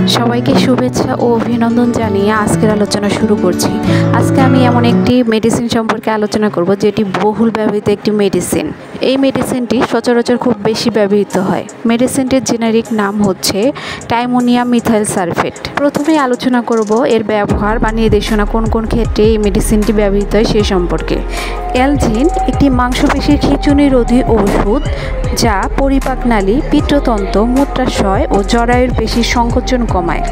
সবাইকে শুভেচ্ছা ও অভিনন্দন জানিয়ে আজকের আলোচনা শুরু করছি। আজকে আমি এমন একটি মেডিসিন সম্পর্কে আলোচনা করব যেটি বহুল ব্যবহৃত একটি মেডিসিন। এই মেডিসিনটি সচরাচর খুব বেশি ব্যবহৃত হয়। মেডিসিনটির জেনারিক নাম হচ্ছে টাইমোনিয়াম মিথাইল সালফেট। প্রথমে আলোচনা করব এর ব্যবহার বা নির্দেশনা কোন কোন ক্ষেত্রে এই মেডিসিনটি ব্যবহৃত হয় সে সম্পর্কে। অ্যালজিন একটি মাংসপেশির খিঁচুনিরোধী ওষুধ যা পরিপাকনালী, পিত্ততন্ত্র, মূত্রাশয় ও জরায়ুর পেশির সংকোচন কমায়।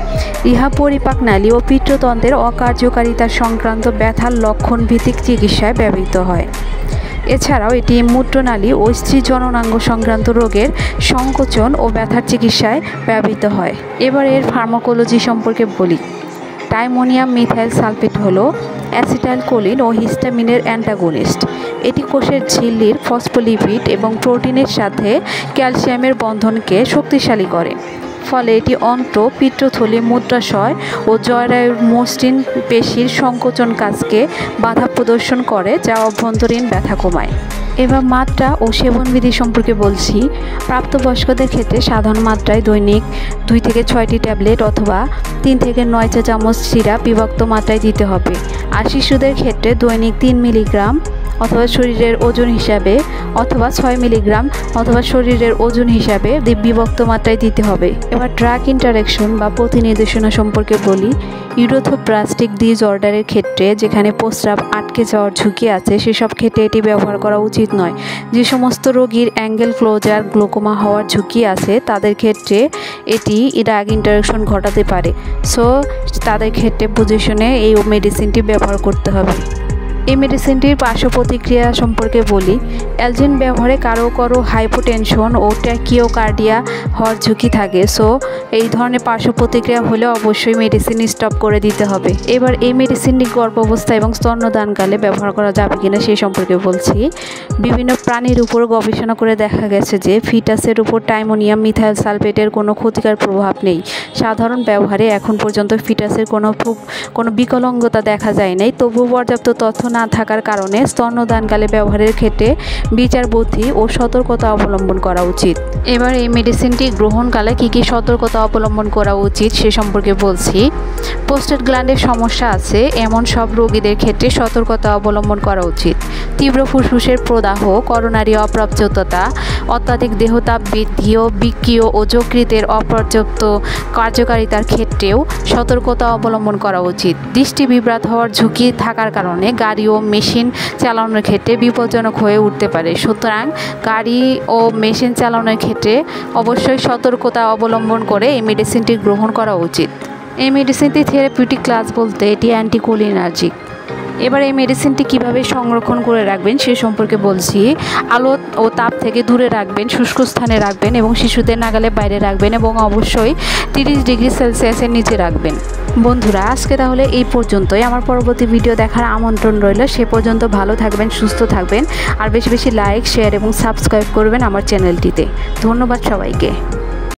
ইহা পরিপাকনালী ও পিত্ততন্ত্রের অকার্যকারিতা সংক্রান্ত ব্যথার লক্ষণ ভিত্তিক চিকিৎসায় ব্যবহৃত হয়। এছাড়াও এটি মূত্রনালী ও স্ত্রী জননাঙ্গ সংক্রান্ত রোগের সংকোচন ও ব্যথার চিকিৎসায় ব্যবহৃত হয়। এবার এর ফার্মাকোলজি সম্পর্কে বলি। টাইমোনিয়াম মিথাইল সালফেট হলো অ্যাসিটাইলকোলিন ও হিস্টামিনের অ্যান্টাগনিস্ট। এটি কোষের ঝিল্লির ফসফোলিপিড এবং প্রোটিনের সাথে ক্যালসিয়ামের বন্ধনকে শক্তিশালী করে। ফলে এটি অন্ত্র, পিত্তথলি, মূত্রাশয় ও জরায়ুর মসৃণ পেশির সংকোচন কাজকে বাধা প্রদর্শন করে, যা অভ্যন্তরীণ ব্যথা কমায়। এবার মাত্রা ও সেবনবিধি সম্পর্কে বলছি। প্রাপ্তবয়স্কদের ক্ষেত্রে সাধারণ মাত্রায় দৈনিক 2 থেকে 6টি ট্যাবলেট অথবা 3 থেকে 9 চা চামচ সিরাপ বিভক্ত মাত্রায় দিতে হবে। আর শিশুদের ক্ষেত্রে দৈনিক 3 মিলিগ্রাম অথবা শরীরের ওজন হিসাবে অথবা 6 মিলিগ্রাম অথবা শরীরের ওজন হিসাবে বিভক্ত মাত্রায় দিতে হবে। এবার ড্রাগ ইন্টারাকশন বা প্রতিনির্দেশনা সম্পর্কে বলি। ইউরোথোপ্লাস্টিক ডিসঅর্ডারের ক্ষেত্রে যেখানে প্রস্রাব আটকে যাওয়ার ঝুঁকি আছে সেসব ক্ষেত্রে এটি ব্যবহার করা উচিত নয়। যে সমস্ত রোগীর অ্যাঙ্গেল ক্লোজার গ্লোকোমা হওয়ার ঝুঁকি আছে তাদের ক্ষেত্রে এটি ড্রাগ ইন্টারাকশন ঘটাতে পারে। সো তাদের ক্ষেত্রে বুঝে শুনে এই মেডিসিনটি ব্যবহার করতে হবে। এই মেডিসিনটির পার্শ্ব প্রতিক্রিয়া সম্পর্কে বলি। অ্যালজিন ব্যবহারে কারো কারো হাইপোটেনশন ও ট্যাকিওকার্ডিয়া হওয়ার ঝুঁকি থাকে। সো এই ধরনের পার্শ্ব প্রতিক্রিয়া হলে অবশ্যই মেডিসিন স্টপ করে দিতে হবে। এবার এই মেডিসিনটি গর্ভাবস্থা এবং স্তন্যদানকালে ব্যবহার করা যাবে কিনা সেই সম্পর্কে বলছি। বিভিন্ন প্রাণীর উপর গবেষণা করে দেখা গেছে যে ফিটাসের উপর টাইমোনিয়াম মিথাইল সালফেটের কোনো ক্ষতিকর প্রভাব নেই। সাধারণ ব্যবহারে এখন পর্যন্ত ফিটাসের কোনো বিকলাঙ্গতা দেখা যায় নাই। তবুও পর্যাপ্ত তথ্য না থাকার কারণে স্তন্যদানকালে ব্যবহারের ক্ষেত্রে বিচার বুদ্ধি ও সতর্কতা অবলম্বন করা উচিত। এবার এই মেডিসিনটি গ্রহণকালে কী কী সতর্কতা অবলম্বন করা উচিত সে সম্পর্কে বলছি। প্রোস্টেট গ্ল্যান্ডের সমস্যা আছে এমন সব রোগীদের ক্ষেত্রে সতর্কতা অবলম্বন করা উচিত। তীব্র ফুসফুসের প্রদাহ, করোনারি অপর্যাপ্ততা, অত্যাধিক দেহতাপ বৃদ্ধি ও বৃক্কীয় ও যকৃতের অপর্যাপ্ত কার্যকারিতার ক্ষেত্রেও সতর্কতা অবলম্বন করা উচিত। দৃষ্টি বিভ্রাট হওয়ার ঝুঁকি থাকার কারণে গাড়ি ও মেশিন চালানোর ক্ষেত্রে বিপজ্জনক হয়ে উঠতে পারে। সুতরাং গাড়ি ও মেশিন চালানোর ক্ষেত্রে অবশ্যই সতর্কতা অবলম্বন করে এই মেডিসিনটি গ্রহণ করা উচিত। এই মেডিসিনটি থেরাপিউটিক ক্লাস বলতে এটি অ্যান্টিকোলিনার্জিক। এবার এই মেডিসিনটি কিভাবে সংরক্ষণ করে রাখবেন সে সম্পর্কে বলছি। আলো ও তাপ থেকে দূরে রাখবেন, শুষ্ক স্থানে রাখবেন এবং শিশুদের নাগালের বাইরে রাখবেন এবং অবশ্যই 30 ডিগ্রি সেলসিয়াসের নিচে রাখবেন। বন্ধুরা, আজকে তাহলে এই পর্যন্তই। আমার পরবর্তী ভিডিও দেখার আমন্ত্রণ রইল। সে পর্যন্ত ভালো থাকবেন, সুস্থ থাকবেন আর বেশি বেশি লাইক, শেয়ার এবং সাবস্ক্রাইব করবেন আমার চ্যানেলটিতে। ধন্যবাদ সবাইকে।